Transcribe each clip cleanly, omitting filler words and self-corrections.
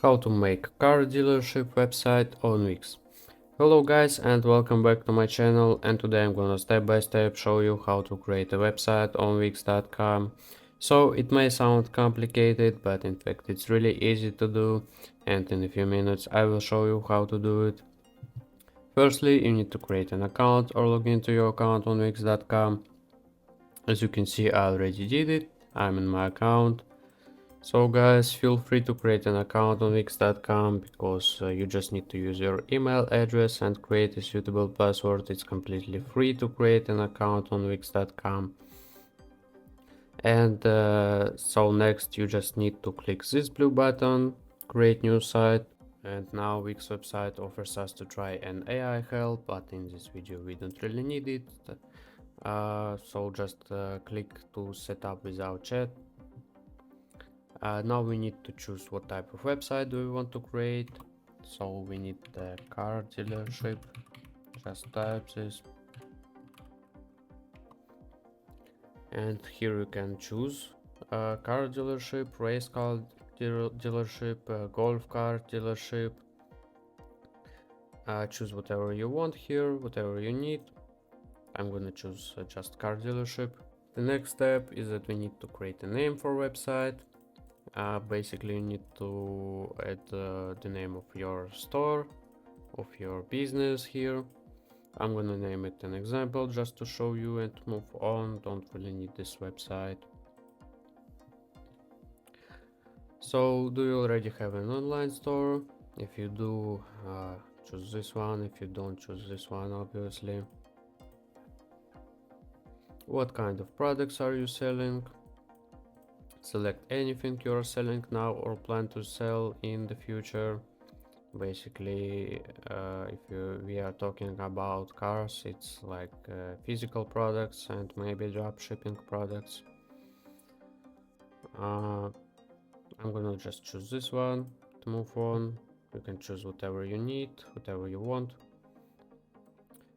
How to make a car dealership website on Wix. Hello guys and welcome back to my channel, and today I'm gonna step by step show you how to create a website on Wix.com. So it may sound complicated, but in fact it's really easy to do, and in a few minutes I will show you how to do it. Firstly, you need to create an account or log into your account on Wix.com. As you can see, I already did it. I'm in my account. So guys, feel free to create an account on Wix.com because you just need to use your email address and create a suitable password. It's completely free to create an account on Wix.com. And so next you just need to click this blue button, create new site. And now Wix website offers us to try an AI help, but in this video we don't really need it. So just click to set up without chat. Now we need to choose what type of website do we want to create. So we need the car dealership. Just type this. And here you can choose car dealership, race car dealership, golf car dealership. Choose whatever you want here, whatever you need. I'm gonna choose just car dealership. The next step is that we need to create a name for website. Basically you need to add the name of your store, of your business here. I'm gonna name it an example just to show you and move on. Don't really need this website. So do you already have an online store? If you do, choose this one. If you don't, choose this one, obviously. What kind of products are you selling? Select anything you are selling now or plan to sell in the future. Basically, if we are talking about cars, it's like physical products and maybe drop shipping products. I'm gonna just choose this one to move on. You can choose whatever you need, whatever you want.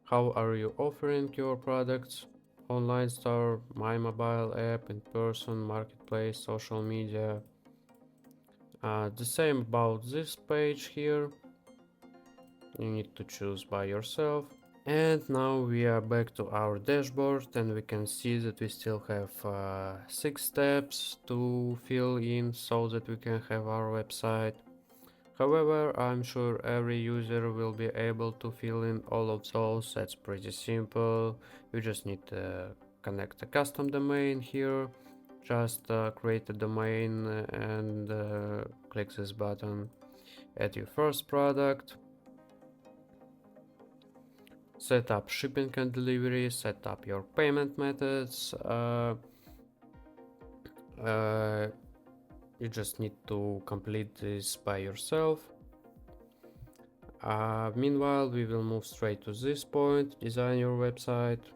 How are you offering your products? Online store, my mobile app, in person, marketplace, social media. The same about this page here. You need to choose by yourself. And now we are back to our dashboard, and we can see that we still have 6 steps to fill in so that we can have our website. However, I'm sure every user will be able to fill in all of those. That's pretty simple. You just need to connect a custom domain here. Just create a domain and click this button. Add your first product. Set up shipping and delivery. Set up your payment methods. You just need to complete this by yourself. Meanwhile, we will move straight to this point, design your website.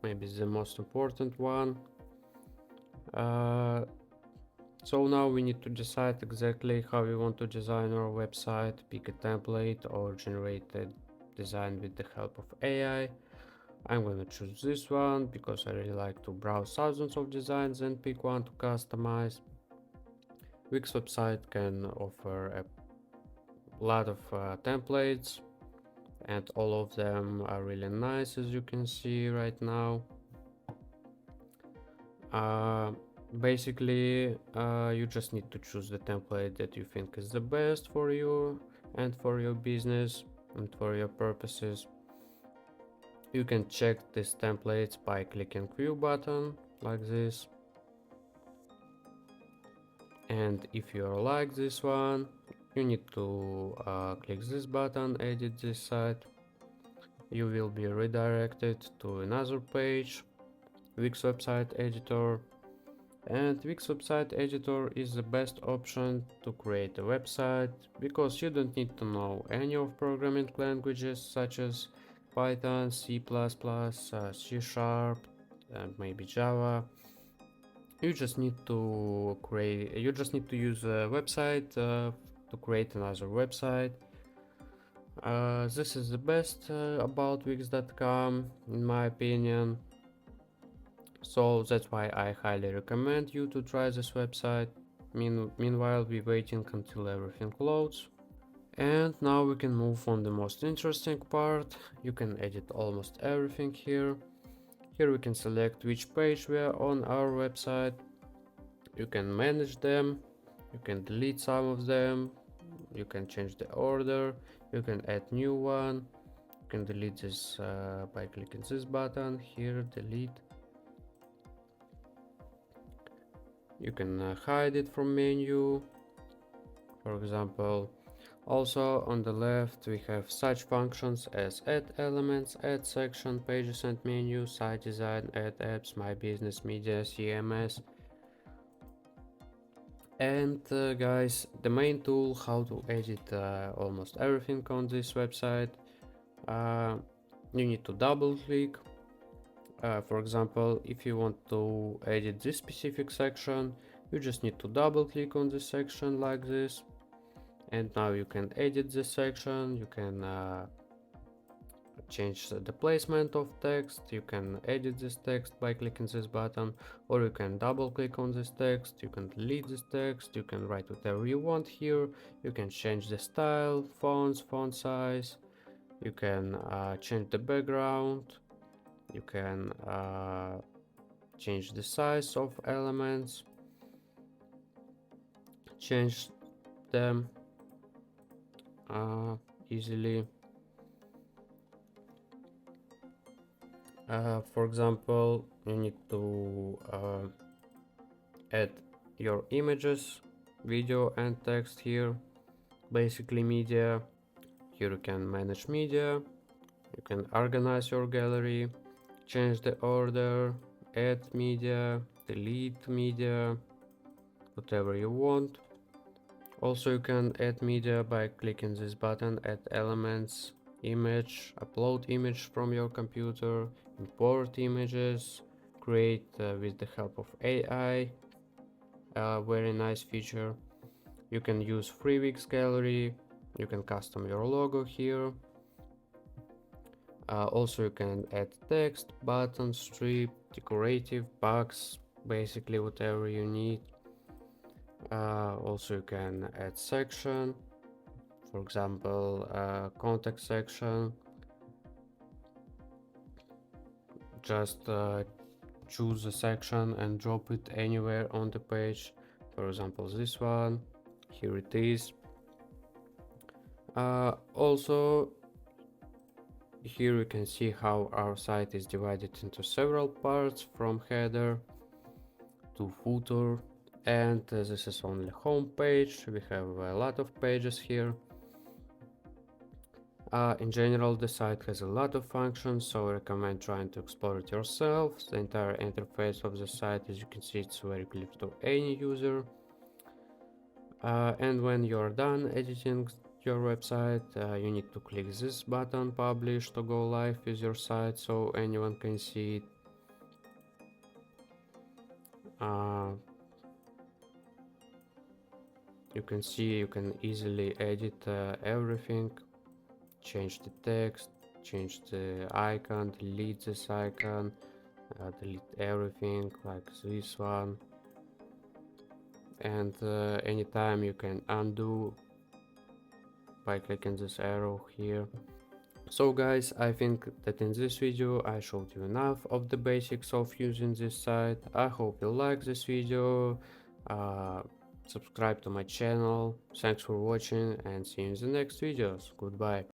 Maybe the most important one. So now we need to decide exactly how we want to design our website, pick a template or generate a design with the help of AI. I'm gonna choose this one because I really like to browse thousands of designs and pick one to customize. Wix website can offer a lot of templates, and all of them are really nice, as you can see right now. Basically, you just need to choose the template that you think is the best for you and for your business and for your purposes. You can check these templates by clicking view button like this. And if you like this one, you need to click this button, edit this site. You will be redirected to another page, Wix website editor. And Wix website editor is the best option to create a website because you don't need to know any of programming languages such as Python, C++, C#, and maybe Java. You just need to use a website to create another website. This is the best about Wix.com in my opinion. So that's why I highly recommend you to try this website. Meanwhile, we're waiting until everything loads. And now we can move on the most interesting part. You can edit almost everything here. Here we can select which page we are on our website. You can manage them. You can delete some of them. You can change the order. You can add new one. You can delete this by clicking this button here, delete. You can hide it from menu, for example. Also on the left we have such functions as add elements, add section, pages and menu, site design, add apps, my business, media, CMS. And guys, the main tool how to edit almost everything on this website, you need to double click. For example, if you want to edit this specific section, you just need to double click on this section like this, and now you can edit this section. You can change the placement of text. You can edit this text by clicking this button, or you can double click on this text. You can delete this text. You can write whatever you want here. You can change the style, fonts, font size. You can change the background. You can change the size of elements, change them easily. For example, you need to add your images, video and text here, basically media. Here you can manage media, you can organize your gallery, change the order, add media, delete media, whatever you want. Also you can add media by clicking this button, add elements, image, upload image from your computer, import images, create with the help of AI, a very nice feature. You can use FreeWix gallery, you can custom your logo here. Also you can add text, buttons, strip, decorative, box, basically whatever you need. Also you can add section, for example contact section. Just choose a section and drop it anywhere on the page, for example this one, here it is. Also here you can see how our site is divided into several parts, from header to footer, and this is only home page. We have a lot of pages here. In general, the site has a lot of functions, so I recommend trying to explore it yourself. The entire interface of the site, as you can see, it's very clear to any user. And when you're done editing your website, you need to click this button, publish, to go live with your site so anyone can see it. You can see you can easily edit everything, change the text, change the icon, delete this icon, delete everything like this one, and anytime you can undo by clicking this arrow here. So guys, I think that in this video I showed you enough of the basics of using this site. I hope you like this video. Subscribe to my channel. Thanks for watching and see you in the next videos. Goodbye.